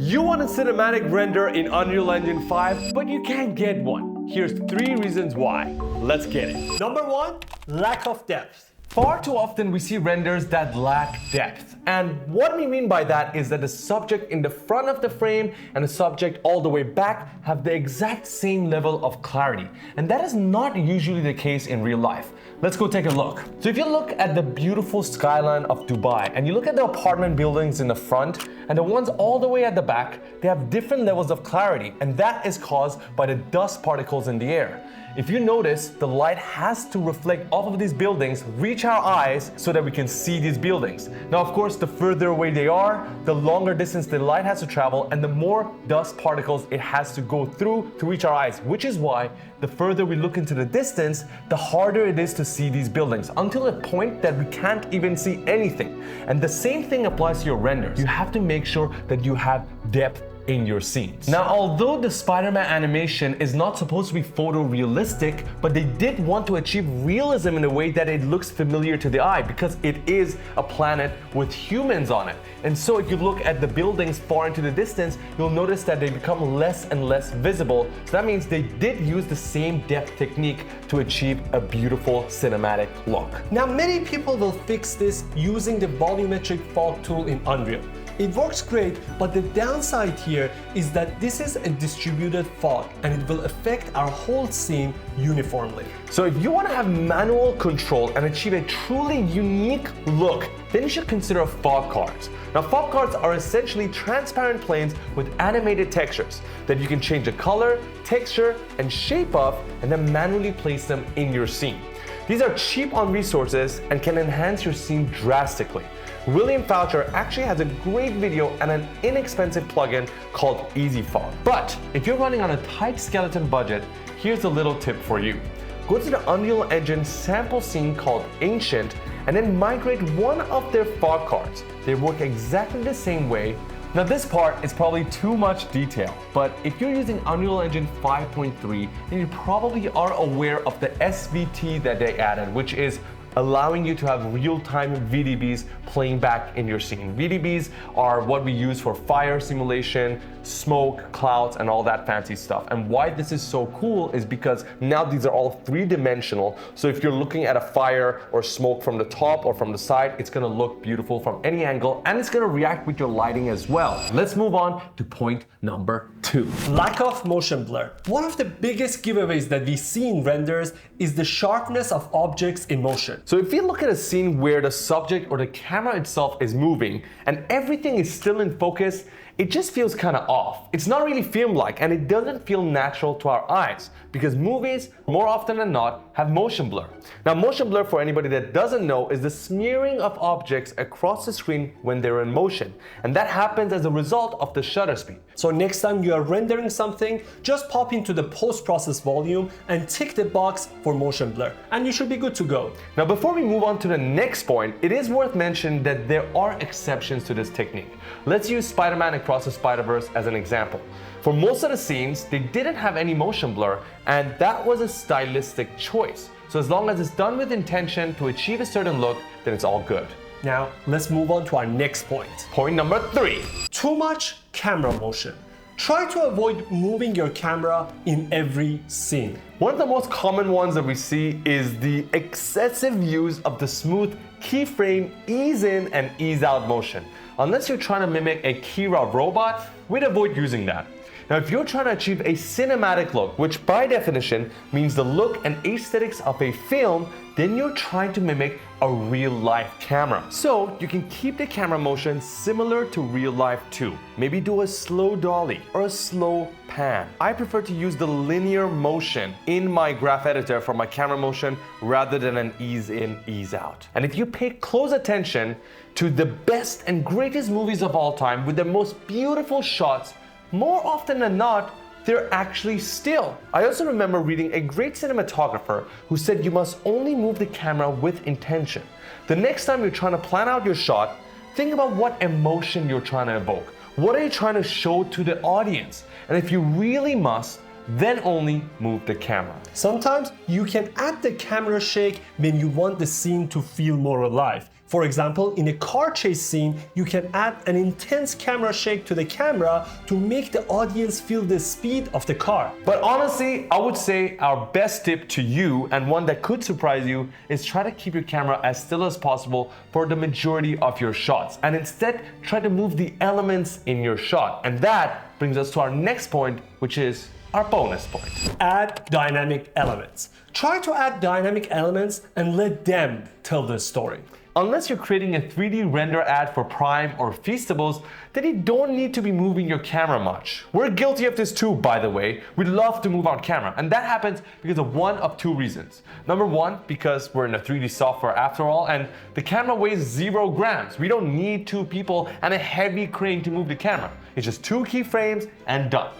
You want a cinematic render in Unreal Engine 5, but you can't get one. Here's 3 reasons why. Let's get it. Number 1, lack of depth. Far too often we see renders that lack depth. And what we mean by that is that the subject in the front of the frame and the subject all the way back have the exact same level of clarity. And that is not usually the case in real life. Let's go take a look. So if you look at the beautiful skyline of Dubai and you look at the apartment buildings in the front and the ones all the way at the back, they have different levels of clarity, and that is caused by the dust particles in the air. If you notice, the light has to reflect off of these buildings, reach our eyes so that we can see these buildings. Now, of course, the further away they are, the longer distance the light has to travel and the more dust particles it has to go through to reach our eyes, which is why the further we look into the distance, the harder it is to see these buildings until a point that we can't even see anything. And the same thing applies to your renders. You have to make sure that you have depth in your scenes. Now, although the Spider-Man animation is not supposed to be photorealistic, but they did want to achieve realism in a way that it looks familiar to the eye because it is a planet with humans on it. And so if you look at the buildings far into the distance, you'll notice that they become less and less visible. So that means they did use the same depth technique to achieve a beautiful cinematic look. Now, many people will fix this using the volumetric fog tool in Unreal. It works great, but the downside here is that this is a distributed fog and it will affect our whole scene uniformly. So if you want to have manual control and achieve a truly unique look, then you should consider fog cards. Now, fog cards are essentially transparent planes with animated textures that you can change the color, texture, and shape of and then manually place them in your scene. These are cheap on resources and can enhance your scene drastically. William Foucher actually has a great video and an inexpensive plugin called Easy Fog. But if you're running on a tight skeleton budget, here's a little tip for you. Go to the Unreal Engine sample scene called Ancient and then migrate one of their fog cards. They work exactly the same way. Now this part is probably too much detail, but if you're using Unreal Engine 5.3, then you probably are aware of the SVT that they added, which is allowing you to have real-time VDBs playing back in your scene. VDBs are what we use for fire simulation, smoke, clouds, and all that fancy stuff. And why this is so cool is because now these are all 3-dimensional. So if you're looking at a fire or smoke from the top or from the side, it's gonna look beautiful from any angle, and it's gonna react with your lighting as well. Let's move on to point number 2. Lack of motion blur. One of the biggest giveaways that we see in renders is the sharpness of objects in motion. So if you look at a scene where the subject or the camera itself is moving and everything is still in focus, it just feels kind of off. It's not really film-like and it doesn't feel natural to our eyes because movies, more often than not, have motion blur. Now, motion blur, for anybody that doesn't know, is the smearing of objects across the screen when they're in motion. And that happens as a result of the shutter speed. So next time you are rendering something, just pop into the post-process volume and tick the box for motion blur, and you should be good to go. Now, before we move on to the next point, it is worth mentioning that there are exceptions to this technique. Let's use Spider-Man Across the Spider-Verse as an example. For most of the scenes, they didn't have any motion blur, and that was a stylistic choice. So as long as it's done with intention to achieve a certain look, then it's all good. Now, let's move on to our next point. Point number 3. Too much camera motion. Try to avoid moving your camera in every scene. One of the most common ones that we see is the excessive use of the smooth keyframe ease in and ease out motion. Unless you're trying to mimic a Kira robot, we'd avoid using that. Now, if you're trying to achieve a cinematic look, which by definition means the look and aesthetics of a film, then you're trying to mimic a real-life camera. So you can keep the camera motion similar to real life too. Maybe do a slow dolly or a slow pan. I prefer to use the linear motion in my graph editor for my camera motion rather than an ease in, ease out. And if you pay close attention to the best and greatest movies of all time with the most beautiful shots, more often than not, they're actually still. I also remember reading a great cinematographer who said you must only move the camera with intention. The next time you're trying to plan out your shot, think about what emotion you're trying to evoke. What are you trying to show to the audience? And if you really must, then only move the camera. Sometimes you can add the camera shake when you want the scene to feel more alive. For example, in a car chase scene, you can add an intense camera shake to the camera to make the audience feel the speed of the car. But honestly, I would say our best tip to you, and one that could surprise you, is try to keep your camera as still as possible for the majority of your shots, and instead try to move the elements in your shot. And that brings us to our next point, which is our bonus point. Add dynamic elements. Try to add dynamic elements and let them tell the story. Unless you're creating a 3D render ad for Prime or Feastables, then you don't need to be moving your camera much. We're guilty of this too, by the way. We love to move our camera, and that happens because of one of two reasons. Number one, because we're in a 3D software after all, and the camera weighs 0 grams. We don't need 2 people and a heavy crane to move the camera. It's just 2 keyframes and done.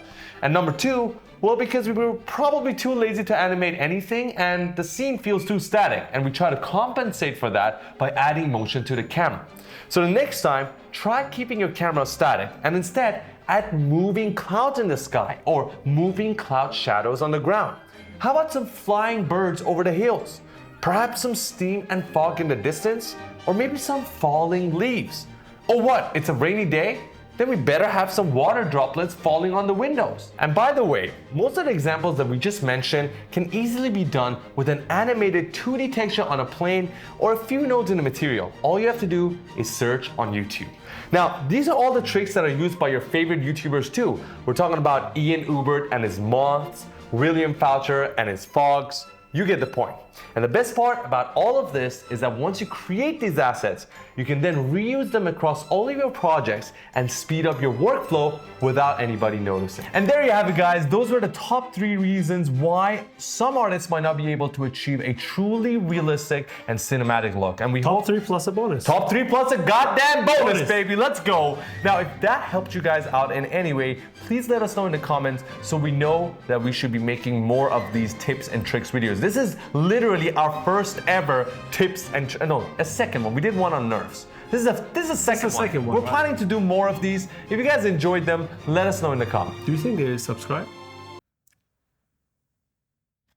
And number two, well, because we were probably too lazy to animate anything and the scene feels too static, and we try to compensate for that by adding motion to the camera. So the next time, try keeping your camera static and instead add moving clouds in the sky or moving cloud shadows on the ground. How about some flying birds over the hills? Perhaps some steam and fog in the distance? Or maybe some falling leaves? Or what, it's a rainy day? Then we better have some water droplets falling on the windows. And by the way, most of the examples that we just mentioned can easily be done with an animated 2D texture on a plane or a few nodes in the material. All you have to do is search on YouTube. Now, these are all the tricks that are used by your favorite YouTubers too. We're talking about Ian Ubert and his moths, William Foucher and his fogs. You get the point. And the best part about all of this is that once you create these assets, you can then reuse them across all of your projects and speed up your workflow without anybody noticing. And there you have it, guys. Those were the top 3 reasons why some artists might not be able to achieve a truly realistic and cinematic look. And we Top 3 plus a bonus. Top 3 plus a goddamn bonus, baby. Let's go. Now, if that helped you guys out in any way, please let us know in the comments so we know that we should be making more of these tips and tricks videos. This is literally our first ever tips and no, a second one. We did one on nerves. This is a second one. We're planning to do more of these. If you guys enjoyed them, let us know in the comments. Do you think they subscribe?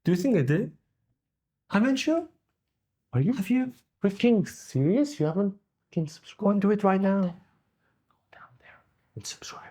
Do you think they did? Haven't you? Have you freaking serious? You haven't freaking subscribed? Go and do it right now. Go down there and subscribe.